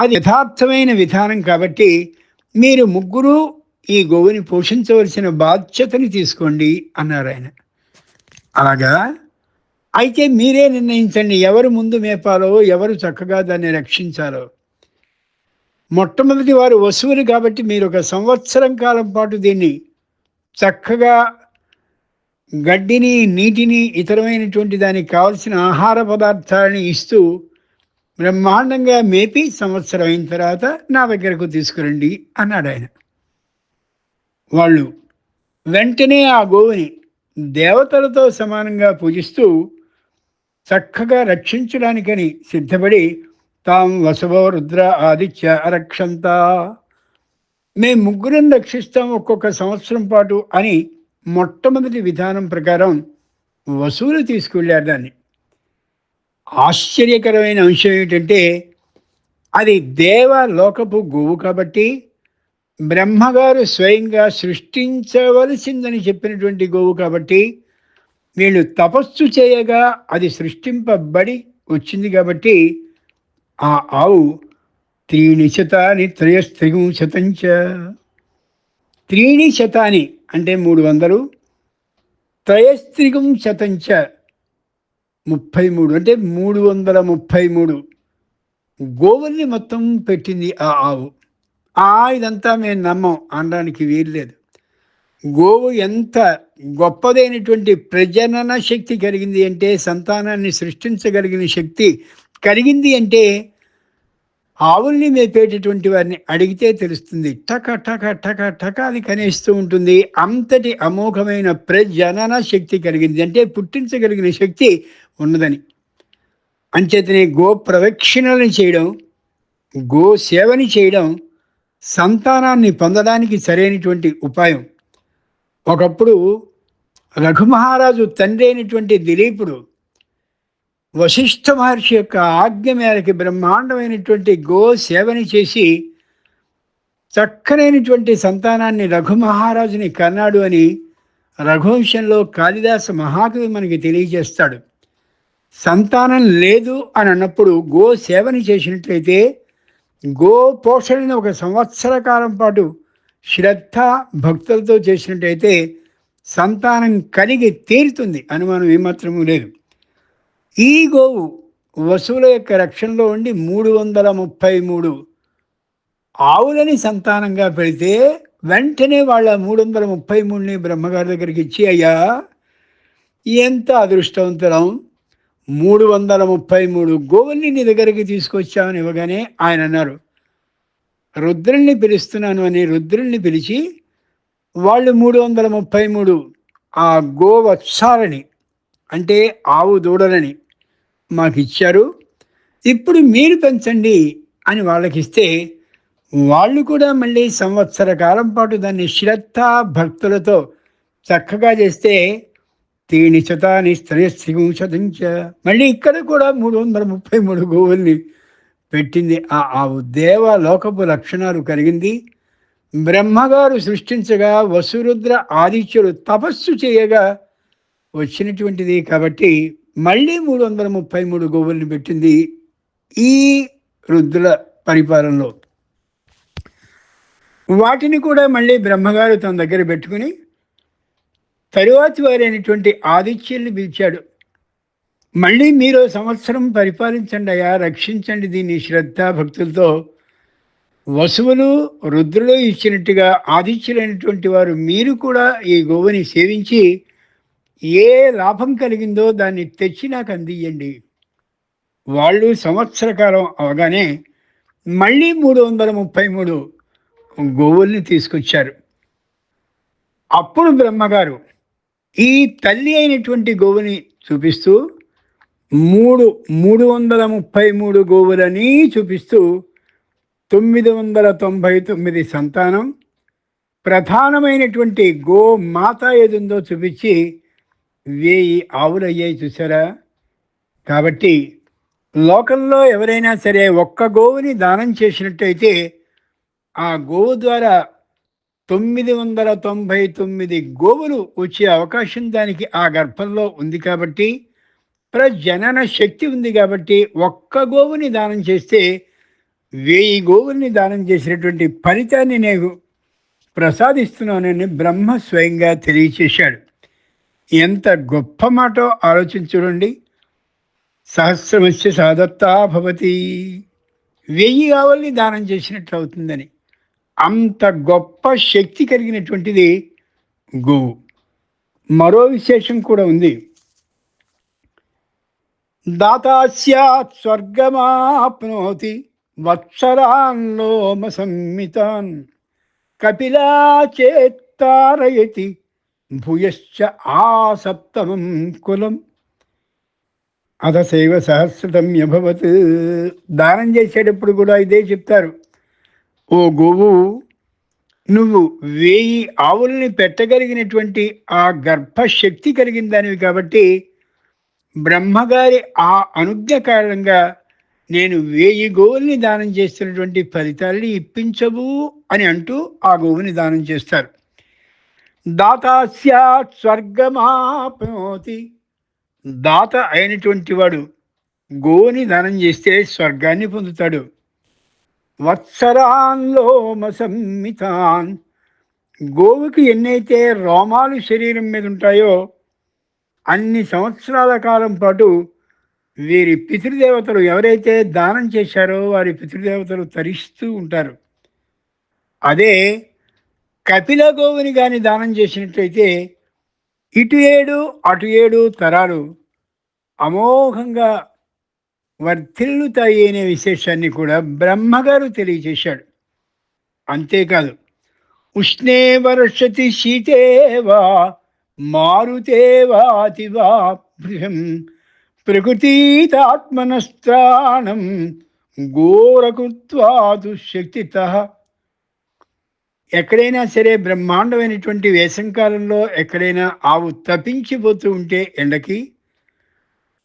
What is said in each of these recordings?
అది యథార్థమైన విధానం కాబట్టి మీరు ముగ్గురు ఈ గోవుని పోషించవలసిన బాధ్యతని తీసుకోండి అన్నారాయన. అలాగా? అయితే మీరే నిర్ణయించండి ఎవరు ముందు మేపాలో, ఎవరు చక్కగా దాన్ని రక్షించాలో. మొట్టమొదటి వారు వసువులు కాబట్టి మీరొక సంవత్సరం కాలం పాటు దీన్ని చక్కగా గడ్డిని, నీటిని, ఇతరమైనటువంటి దానికి కావలసిన ఆహార పదార్థాలని ఇస్తూ బ్రహ్మాండంగా మేపి సంవత్సరం అయిన తర్వాత నా దగ్గరకు తీసుకురండి అన్నాడాయన. వాళ్ళు వెంటనే ఆ గోవుని దేవతలతో సమానంగా పూజిస్తూ చక్కగా రక్షించడానికని సిద్ధపడి తాం వసువో రుద్ర ఆదిత్య అరక్షంత, మేము ముగ్గురం రక్షిస్తాం ఒక్కొక్క సంవత్సరం పాటు అని మొట్టమొదటి విధానం ప్రకారం వసువులు తీసుకువెళ్ళారు దాన్ని. ఆశ్చర్యకరమైన అంశం ఏమిటంటే అది దేవలోకపు గోవు కాబట్టి బ్రహ్మగారు స్వయంగా సృష్టించవలసిందని చెప్పినటువంటి గోవు కాబట్టి వీళ్ళు తపస్సు చేయగా అది సృష్టింపబడి వచ్చింది కాబట్టి ఆ ఆవు త్రీణి శతాని త్రయస్త్రిగుం శతంచ, త్రీణి శతాని అంటే 300, త్రయస్త్రిగుం శతంచ 33 అంటే 333 గోవుల్ని మొత్తం పెట్టింది ఆ ఆవు. ఇదంతా మేము నమ్మం అనడానికి వీల్లేదు. గోవు ఎంత గొప్పదైనటువంటి ప్రజనన శక్తి కలిగింది అంటే, సంతానాన్ని సృష్టించగలిగిన శక్తి కలిగింది అంటే ఆవుల్ని మేపేటటువంటి వారిని అడిగితే తెలుస్తుంది. టక టక టక టక అది కనేస్తూ ఉంటుంది. అంతటి అమోఘమైన ప్రజనన శక్తి కలిగింది అంటే పుట్టించగలిగిన శక్తి ఉన్నదని. అంచేతనే గో ప్రదక్షిణలను చేయడం, గో సేవని చేయడం సంతానాన్ని పొందడానికి సరైనటువంటి ఉపాయం. ఒకప్పుడు రఘుమహారాజు తండ్రి అయినటువంటి దిలీపుడు వశిష్ఠ మహర్షి యొక్క ఆజ్ఞ మేరకి బ్రహ్మాండమైనటువంటి గో సేవని చేసి చక్కనైనటువంటి సంతానాన్ని రఘుమహారాజుని కన్నాడు అని రఘువంశంలో కాళిదాస మహాకవి మనకి తెలియజేస్తాడు. సంతానం లేదు అని అన్నప్పుడు గో సేవని చేసినట్లయితే, గో పోషణని ఒక సంవత్సర కాలం పాటు శ్రద్ధ భక్తులతో చేసినట్టయితే సంతానం కలిగి తీరుతుంది, అనుమానం ఏమాత్రమూ లేదు. ఈ గోవు వసువుల యొక్క రక్షణలో ఉండి 333 ఆవులని సంతానంగా పెడితే వెంటనే వాళ్ళ 333ని బ్రహ్మగారి దగ్గరికి ఇచ్చి, అయ్యా ఎంత అదృష్టవంతులం, 333 గోవుల్ని నీ దగ్గరికి తీసుకొచ్చామని ఇవ్వగానే ఆయన అన్నారు, రుద్రుల్ని పిలుస్తున్నాను అని రుద్రుల్ని పిలిచి వాళ్ళు 333 ఆ గోవత్సాలని అంటే ఆవు దూడలని మాకు ఇచ్చారు, ఇప్పుడు మీరు పెంచండి అని వాళ్ళకిస్తే వాళ్ళు కూడా మళ్ళీ సంవత్సర కాలం పాటు దాన్ని శ్రద్ధ భక్తులతో చక్కగా చేస్తే తీని శతాని త్రయస్త్రిగుం శతంచ, మళ్ళీ ఇక్కడ కూడా 333 గోవుల్ని పెట్టింది ఆ ఆవు. దేవలోకపు లక్షణాలు కలిగింది. బ్రహ్మగారు సృష్టించగా వసురుద్ర ఆదిత్యుడు తపస్సు చేయగా వచ్చినటువంటిది కాబట్టి మళ్ళీ 333 గోవుల్ని పెట్టింది ఈ రుద్రుల పరిపాలనలో. వాటిని కూడా మళ్ళీ బ్రహ్మగారు తన దగ్గర పెట్టుకుని తరువాతి వారైనటువంటి ఆదిత్యుల్ని పిలిచాడు. మళ్ళీ మీరు సంవత్సరం పరిపాలించండి అయ్యా, రక్షించండి దీన్ని శ్రద్ధ భక్తులతో. వసువులు రుద్రులు ఇచ్చినట్టుగా ఆదిత్యులైనటువంటి వారు మీరు కూడా ఈ గోవుని సేవించి ఏ లాభం కలిగిందో దాన్ని తెచ్చి నాకు అందియండి. వాళ్ళు సంవత్సర కాలం అవగానే మళ్ళీ 333 గోవుల్ని తీసుకొచ్చారు. అప్పుడు బ్రహ్మగారు ఈ తల్లి అయినటువంటి గోవుని చూపిస్తూ 333 గోవులని చూపిస్తూ 999 సంతానం, ప్రధానమైనటువంటి గో మాత ఏదుందో చూపించి 1000 ఆవులు అయ్యాయి. చూసారా? కాబట్టి లోకంలో ఎవరైనా సరే ఒక్క గోవుని దానం చేసినట్టయితే ఆ గోవు ద్వారా 999 గోవులు వచ్చే అవకాశం దానికి ఆ గర్భంలో ఉంది కాబట్టి, ప్రజనన శక్తి ఉంది కాబట్టి ఒక్క గోవుని దానం చేస్తే 1000 గోవుల్ని దానం చేసినటువంటి ఫలితాన్ని నేను ప్రసాదిస్తున్నానని బ్రహ్మ స్వయంగా తెలియచేశాడు. ఎంత గొప్ప మాటో ఆలోచించుడండి. సహస్రమస్య సాదత్తా భవతి, 1000 ఆవుల్ని దానం చేసినట్లు అవుతుందని. అంత గొప్ప శక్తి కలిగినటువంటిది గోవు. మరో విశేషం కూడా ఉంది. దాతాస్యాత్ స్వర్గమాప్నోతి వత్సరాన్ లోమ సంమితాన్ కపిలా చేత్తారయతి భూయశ్చ ఆసప్తమం కులం అథసైవ సహస్రతమ్యభవత్. దానం చేసేటప్పుడు కూడా ఇదే చెప్తారు. ఓ గోవు, నువ్వు 1000 ఆవుల్ని పెట్టగలిగినటువంటి ఆ గర్భశక్తి కలిగిన దానివి కాబట్టి బ్రహ్మగారి ఆ అనుజ్ఞ కారణంగా నేను 1000 గోవుల్ని దానం చేస్తున్నటువంటి ఫలితాల్ని ఇప్పించవు అని అంటూ ఆ గోవుని దానం చేస్తారు. దాతాస్యాత్ స్వర్గమాప్నోతి, దాత అయినటువంటి వాడు గోవుని దానం చేస్తే స్వర్గాన్ని పొందుతాడు. వత్సరాన్ లోమ సంమితాన్, గోవుకి ఎన్నైతే రోమాలు శరీరం మీద ఉంటాయో అన్ని సంవత్సరాల కాలం పాటు వీరి పితృదేవతలు ఎవరైతే దానం చేశారో వారి పితృదేవతలు తరిస్తూ ఉంటారు. అదే కపిల గోవుని కానీ దానం చేసినట్లయితే ఇటు 7 అటు 7 తరాలు అమోఘంగా వర్ధిల్లుతాయి అనే విశేషాన్ని కూడా బ్రహ్మగారు తెలియజేశాడు. అంతేకాదు, ఉష్ణే వర్షతి శీతే వా మారుతే వాతి వా భృశం ప్రకృతితాత్మనస్త్రాణం ఘోరకృత్వాదు శక్తితః. ఎక్కడైనా సరే బ్రహ్మాండమైనటువంటి వేసంకాలంలో ఎక్కడైనా ఆవు తప్పించిపోతూ ఉంటే ఎండకి,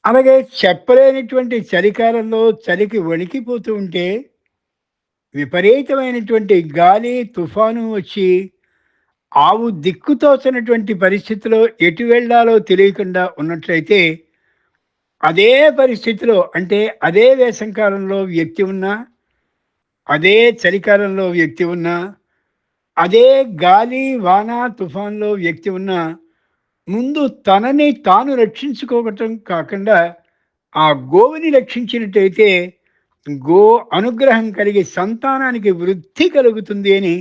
అలాగే చెప్పలేనటువంటి చలికాలంలో చలికి వణికిపోతూ ఉంటే, విపరీతమైనటువంటి గాలి తుఫాను వచ్చి ఆవు దిక్కుతోచనటువంటి పరిస్థితిలో ఎటు వెళ్ళాలో తెలియకుండా ఉన్నట్లయితే, అదే పరిస్థితిలో అంటే అదే వేసంకాలంలో వ్యక్తి ఉన్నా, అదే చలికాలంలో వ్యక్తి ఉన్నా, అదే గాలి వాన తుఫాన్లో వ్యక్తి ఉన్నా, ముందు తనని తాను రక్షించుకోవటం కాకుండా ఆ గోవుని రక్షించినట్టయితే గో అనుగ్రహం కలిగి సంతానానికి వృద్ధి కలుగుతుంది అని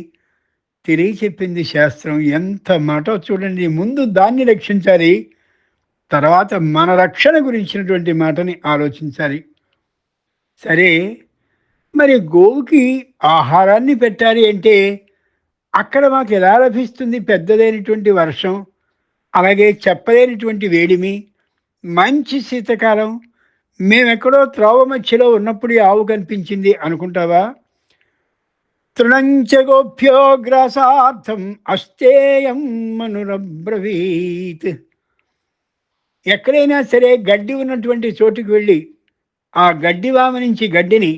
తెలియచెప్పింది శాస్త్రం. ఎంత మాట చూడండి. ముందు దాన్ని రక్షించాలి, తర్వాత మన రక్షణ గురించినటువంటి మాటని ఆలోచించాలి. సరే, మరి గోవుకి ఆహారాన్ని పెట్టాలి అంటే అక్కడ మాకు ఎలా లభిస్తుంది? పెద్దదైనటువంటి వర్షం, అలాగే చెప్పలేనటువంటి వేడిమి, మంచి శీతకాలం, మేమెక్కడో త్రోవ మధ్యలో ఉన్నప్పుడు ఆవు కనిపించింది అనుకుంటావా? తృణంచ గోభ్యో గ్రాసార్థం అస్తేయం మనురబ్రవీత్. ఎక్కడైనా సరే గడ్డి ఉన్నటువంటి చోటుకు వెళ్ళి ఆ గడ్డి వామ నుంచి గడ్డిని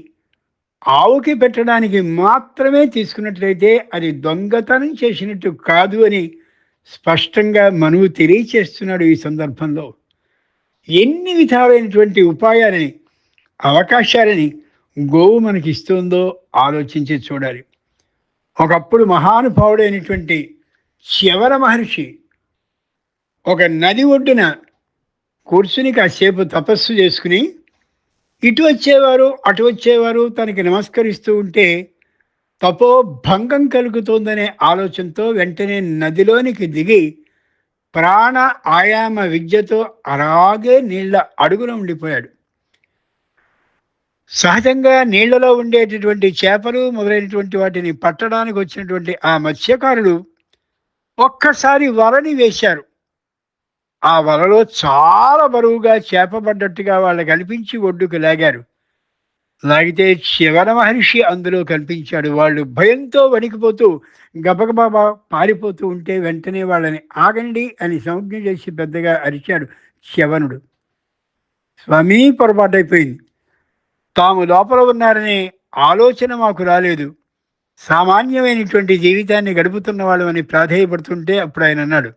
ఆవుకి పెట్టడానికి మాత్రమే తీసుకున్నట్లయితే అది దొంగతనం చేసినట్టు కాదు అని స్పష్టంగా మనువు తెలియచేస్తున్నాడు. ఈ సందర్భంలో ఎన్ని విధాలైనటువంటి ఉపాయాలని, అవకాశాలని గోవు మనకి ఇస్తుందో ఆలోచించి చూడాలి. ఒకప్పుడు మహానుభావుడైనటువంటి చ్యవన మహర్షి ఒక నది ఒడ్డున కూర్చుని కాసేపు తపస్సు చేసుకుని ఇటు వచ్చేవారు అటు వచ్చేవారు తనకి నమస్కరిస్తూ ఉంటే తపోభంగం కలుగుతోందనే ఆలోచనతో వెంటనే నదిలోనికి దిగి ప్రాణ ఆయామ విద్యతో అలాగే నీళ్ల అడుగున ఉండిపోయాడు. సహజంగా నీళ్లలో ఉండేటటువంటి చేపలు మొదలైనటువంటి వాటిని పట్టడానికి వచ్చినటువంటి ఆ మత్స్యకారులు ఒక్కసారి వలని వేశారు. ఆ వలలో చాలా బరువుగా చేప పడ్డట్టుగా వాళ్ళకి కనిపించి ఒడ్డుకు లాగారు. లాగితే చ్యవన మహర్షి అందులో కనిపించాడు. వాళ్ళు భయంతో వణికిపోతూ గబగబా పారిపోతూ ఉంటే వెంటనే వాళ్ళని ఆగండి అని సంజ్ఞ చేసి పెద్దగా అరిచాడు చ్యవనుడు. స్వామి, పొరపాటైపోయింది, తాము లోపల ఉన్నారనే ఆలోచన మాకు రాలేదు, సామాన్యమైనటువంటి జీవితాన్ని గడుపుతున్న వాళ్ళు అని ప్రాధేయపడుతుంటే అప్పుడు ఆయన అన్నాడు,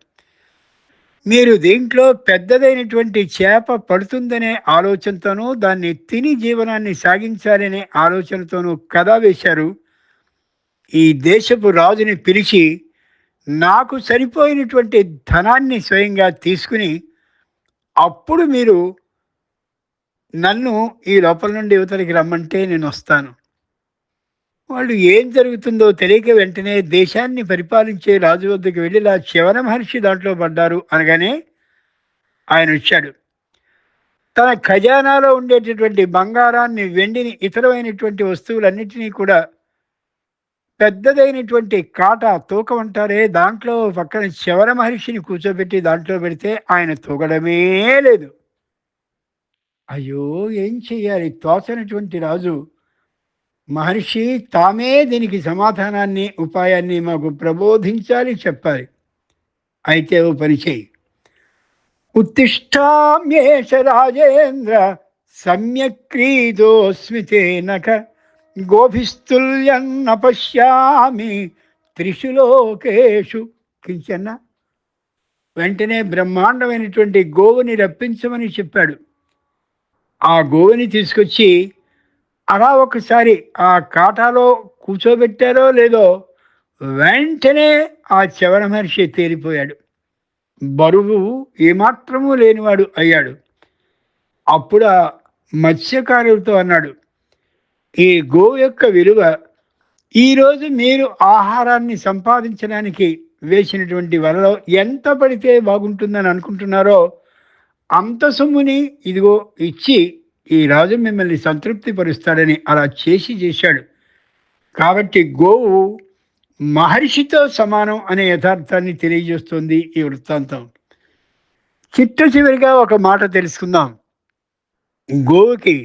మీరు దీంట్లో పెద్దదైనటువంటి చేప పడుతుందనే ఆలోచనతోనూ, దాన్ని తిని జీవనాన్ని సాగించాలనే ఆలోచనతోనూ కథ వేశారు. ఈ దేశపు రాజుని పిలిచి, నాకు సరిపోయినటువంటి ధనాన్ని స్వయంగా తీసుకుని, అప్పుడు మీరు నన్ను ఈ లోపల నుండి యువతలకి రమ్మంటే నేనొస్తాను. వాళ్ళు ఏం జరుగుతుందో తెలియక వెంటనే దేశాన్ని పరిపాలించే రాజు వద్దకు వెళ్ళి, ఇలా చ్యవన మహర్షి దాంట్లో పడ్డారు అనగానే ఆయనొచ్చాడు. తన ఖజానాలో ఉండేటటువంటి బంగారాన్ని, వెండిని, ఇతరమైనటువంటి వస్తువులన్నిటినీ కూడా పెద్దదైనటువంటి కాటా తూకం అంటారే, దాంట్లో పక్కన చ్యవన మహర్షిని కూర్చోబెట్టి దాంట్లో పెడితే ఆయన తూగడమే లేదు. అయ్యో! ఏం చెయ్యాలి? తోచనటువంటి రాజు, మహర్షి తామే దీనికి సమాధానాన్ని, ఉపాయాన్ని మాకు ప్రబోధించాలి, చెప్పాలి. అయితే ఓ పని చెయ్యి. ఉత్తిష్టామ్యేష రాజేంద్ర సమ్యక్ క్రీదోస్మి తేనక గోభిస్తుల్యన్న పశ్యామి త్రిషు లోకేషు కించన్న. వెంటనే బ్రహ్మాండమైనటువంటి గోవుని రప్పించమని చెప్పాడు. ఆ గోవుని తీసుకొచ్చి అలా ఒకసారి ఆ కాటాలో కూర్చోబెట్టారో లేదో, వెంటనే ఆ చ్యవన మహర్షి తేలిపోయాడు. బరువు ఏమాత్రమూ లేనివాడు అయ్యాడు. అప్పుడు ఆ మత్స్యకారులతో అన్నాడు, ఈ గోవు యొక్క విలువ ఈరోజు మీరు ఆహారాన్ని సంపాదించడానికి వేసినటువంటి వలలో ఎంత పడితే బాగుంటుందని అనుకుంటున్నారో అంత సొమ్ముని ఇదిగో ఇచ్చి ఈ రాజు మిమ్మల్ని సంతృప్తి పరుస్తాడని అలా చేశాడు. కాబట్టి గోవు మహర్షితో సమానం అనే యథార్థాన్ని తెలియజేస్తుంది ఈ వృత్తాంతం. చిట్ట చివరిగా ఒక మాట తెలుసుకుందాం. గోవుకి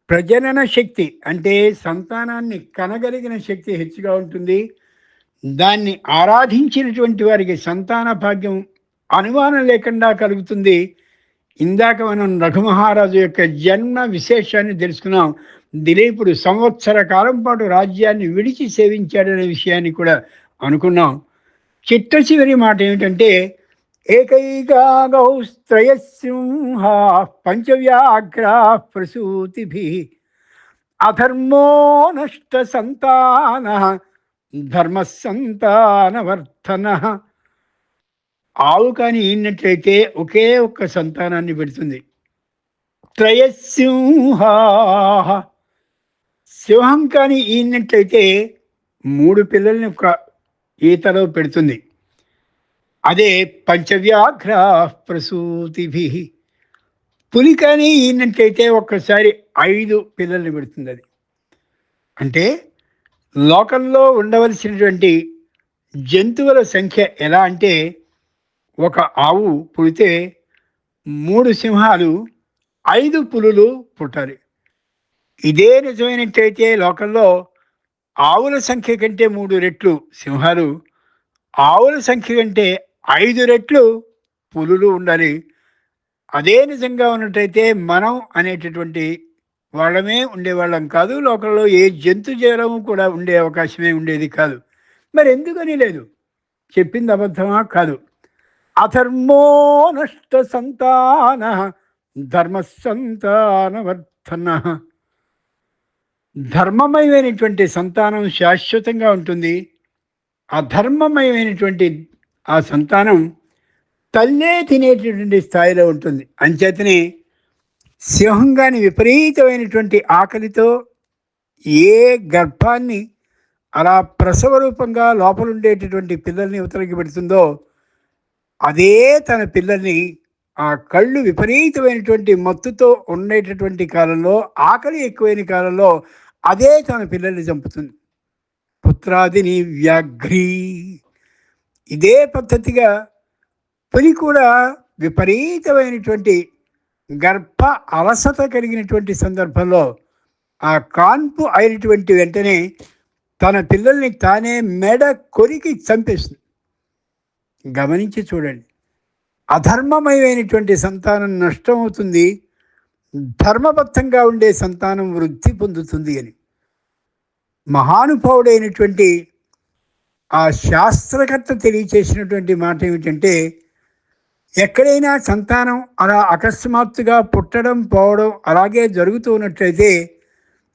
ప్రజనన శక్తి, అంటే సంతానాన్ని కనగలిగిన శక్తి హెచ్చుగా ఉంటుంది. దాన్ని ఆరాధించినటువంటి వారికి సంతాన భాగ్యం అనుమానం లేకుండా కలుగుతుంది. ఇందాక మనం రఘుమహారాజు యొక్క జన్మ విశేషాన్ని తెలుసుకున్నాం. దిలీపుడు సంవత్సర కాలం పాటు రాజ్యాన్ని విడిచి సేవించాడనే విషయాన్ని కూడా అనుకున్నాం. చిట్ట చివరి మాట ఏమిటంటే, ఏకైకాగౌ త్రయసింహా పంచవ్యాఘ్రా ప్రసూతిభి అధర్మో నష్ట సంతాన ధర్మ సంతానవర్ధన. ఆవు కానీ ఈనట్లయితే ఒకే ఒక్క సంతానాన్ని పెడుతుంది. త్రయసింహా, సింహం కానీ ఈనట్లయితే 3 పిల్లల్ని ఒక ఈతలో పెడుతుంది. అదే పంచవ్యాఘ్ర ప్రసూతిభి. పులి కానీ ఈనట్లయితే ఒక్కసారి 5 పిల్లల్ని పెడుతుంది. అది అంటే లోకంలో ఉండవలసినటువంటి జంతువుల సంఖ్య ఎలా అంటే, ఒక ఆవు పుడితే 3 సింహాలు, 5 పులులు పుట్టాలి. ఇదే నిజమైనట్టయితే లోకంలో ఆవుల సంఖ్య కంటే 3 రెట్లు సింహాలు, ఆవుల సంఖ్య కంటే 5 రెట్లు పులులు ఉండాలి. అదే నిజంగా ఉన్నట్టయితే మనం అనేటటువంటి వాళ్ళమే ఉండేవాళ్ళం కాదు. లోకంలో ఏ జంతు జీవము కూడా ఉండే అవకాశమే ఉండేది కాదు. మరి ఎందుకని లేదు? చెప్పింది అబద్ధమా? కాదు. అధర్మో నష్ట సంతాన ధర్మ సంతానవర్ధన. ధర్మమయమైనటువంటి సంతానం శాశ్వతంగా ఉంటుంది. అధర్మమయమైనటువంటి ఆ సంతానం తల్లే తినేటటువంటి స్థాయిలో ఉంటుంది. అంచేతనే సింహం గాని విపరీతమైనటువంటి ఆకలితో ఏ గర్భాన్ని అలా ప్రసవ రూపంగా లోపలుండేటటువంటి పిల్లల్ని ఇవతలకి పెడుతుందో, అదే తన పిల్లల్ని ఆ కళ్ళు విపరీతమైనటువంటి మత్తుతో ఉండేటటువంటి కాలంలో, ఆకలి ఎక్కువైన కాలంలో అదే తన పిల్లల్ని చంపుతుంది. పుత్రాదిని వ్యాఘ్రీ. ఇదే పద్ధతిగా పులి కూడా విపరీతమైనటువంటి గర్భ అలసట కలిగినటువంటి సందర్భంలో ఆ కాన్పు అయినటువంటి వెంటనే తన పిల్లల్ని తానే మెడ కొరికి చంపేస్తుంది. గమనించి చూడండి. అధర్మమయమైనటువంటి సంతానం నష్టమవుతుంది, ధర్మబద్ధంగా ఉండే సంతానం వృద్ధి పొందుతుంది అని మహానుభావుడైనటువంటి ఆ శాస్త్రకర్త తెలియచేసినటువంటి మాట ఏమిటంటే, ఎక్కడైనా సంతానం అలా అకస్మాత్తుగా పుట్టడం పోవడం అలాగే జరుగుతూ ఉన్నట్లయితే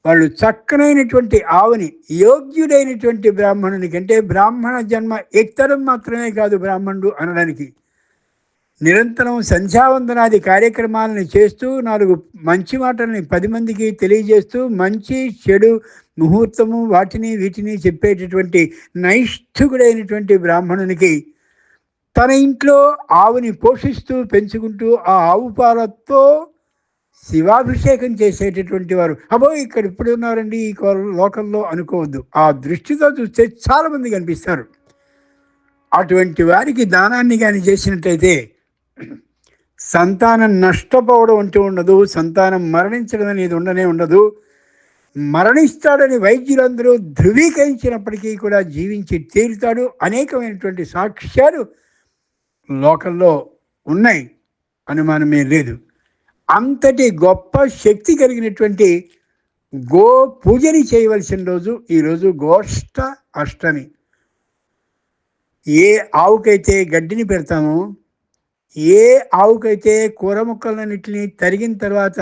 వాళ్ళు చక్కనైనటువంటి ఆవుని యోగ్యుడైనటువంటి బ్రాహ్మణునికి, అంటే బ్రాహ్మణ జన్మ ఎత్తడం మాత్రమే కాదు బ్రాహ్మణుడు అనడానికి, నిరంతరం సంధ్యావందనాది కార్యక్రమాలను చేస్తూ 4 మంచి మాటల్ని 10 మందికి తెలియజేస్తూ మంచి చెడు ముహూర్తము వాటిని వీటిని చెప్పేటటువంటి నైష్ఠుకుడైనటువంటి బ్రాహ్మణునికి తన ఇంట్లో ఆవుని పోషిస్తూ పెంచుకుంటూ ఆ ఆవు పాలతో శివాభిషేకం చేసేటటువంటి వారు అబ్బో ఇక్కడ ఇప్పుడు ఉన్నారండి ఈ లోకంలో అనుకోవద్దు. ఆ దృష్టితో చూస్తే చాలామంది కనిపిస్తారు. అటువంటి వారికి దానాన్ని కానీ చేసినట్టయితే సంతానం నష్టపోవడం అంటూ ఉండదు, సంతానం మరణించడం అనేది ఉండనే ఉండదు. మరణిస్తాడని వైద్యులందరూ ధృవీకరించినప్పటికీ కూడా జీవించి తీరుతాడు. అనేకమైనటువంటి సాక్ష్యాలు లోకంలో ఉన్నాయి, అనుమానమే లేదు. అంతటి గొప్ప శక్తి కలిగినటువంటి గో పూజని చేయవలసిన రోజు ఈరోజు గోష్ఠ అష్టమి. ఏ ఆవుకైతే గడ్డిని పెడతామో, ఏ ఆవుకైతే కూర ముక్కలన్నింటినీ తరిగిన తర్వాత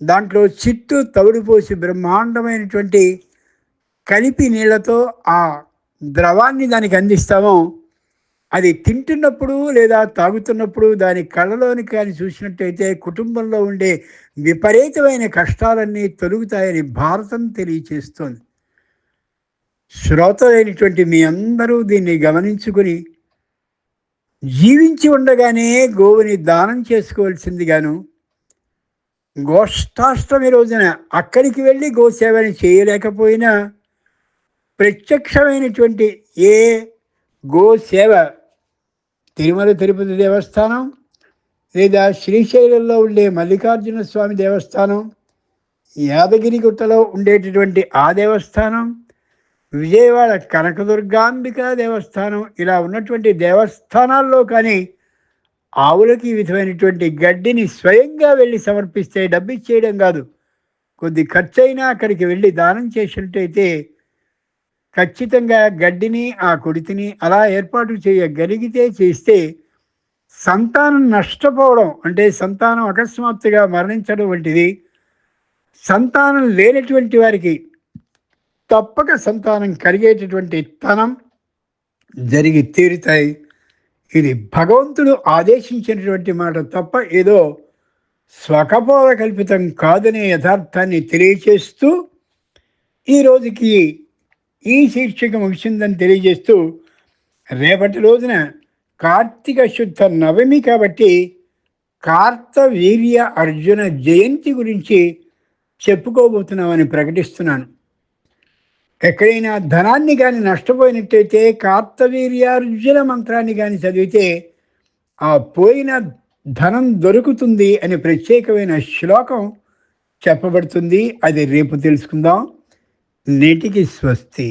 దాంట్లో చిట్టు తవుడు పోసి బ్రహ్మాండమైనటువంటి కలిపి నీళ్లతో ఆ ద్రవాన్ని దానికి అందిస్తామో, అది తింటున్నప్పుడు లేదా తాగుతున్నప్పుడు దాని కళ్ళలోని కానీ చూసినట్టయితే కుటుంబంలో ఉండే విపరీతమైన కష్టాలన్నీ తొలుగుతాయని భారతం తెలియచేస్తోంది. శ్రోతలైనటువంటి మీ అందరూ దీన్ని గమనించుకుని జీవించి ఉండగానే గోవుని దానం చేసుకోవాల్సిందిగాను, గోష్ఠాష్టమి రోజున అక్కడికి వెళ్ళి గోసేవని చేయలేకపోయినా ప్రత్యక్షమైనటువంటి ఏ గోసేవ తిరుమల తిరుపతి దేవస్థానం లేదా శ్రీశైలంలో ఉండే మల్లికార్జున స్వామి దేవస్థానం, యాదగిరిగుట్టలో ఉండేటటువంటి ఆ దేవస్థానం, విజయవాడ కనకదుర్గాంబిక దేవస్థానం, ఇలా ఉన్నటువంటి దేవస్థానాల్లో కానీ ఆవులకి ఈ విధమైనటువంటి గడ్డిని స్వయంగా వెళ్ళి సమర్పిస్తే డబ్బు ఇచ్చేయడం కాదు, కొద్ది ఖర్చు అయినా అక్కడికి వెళ్ళి దానం చేసినట్టయితే ఖచ్చితంగా గడ్డిని ఆ కొడితిని అలా ఏర్పాటు చేయగలిగితే చేస్తే సంతానం నష్టపోవడం అంటే సంతానం అకస్మాత్తుగా మరణించడం వంటిది, సంతానం లేనటువంటి వారికి తప్పక సంతానం కలిగేటటువంటి తనం జరిగి తీరుతాయి. ఇది భగవంతుడు ఆదేశించినటువంటి మాట తప్ప ఏదో స్వకపోల కల్పితం కాదనే యథార్థాన్ని తెలియచేస్తూ ఈ రోజుకి ఈ శీర్షిక ముగిసిందని తెలియజేస్తూ, రేపటి రోజున కార్తీక శుద్ధ నవమి కాబట్టి కార్తవీర్య అర్జున జయంతి గురించి చెప్పుకోబోతున్నామని ప్రకటిస్తున్నాను. ఎక్కడైనా ధనాన్ని కానీ నష్టపోయినట్టయితే కార్తవీర్యార్జున మంత్రాన్ని కానీ చదివితే ఆ పోయిన ధనం దొరుకుతుంది అని ప్రత్యేకమైన శ్లోకం చెప్పబడుతుంది. అది రేపు తెలుసుకుందాం. నేటికి స్వస్తి.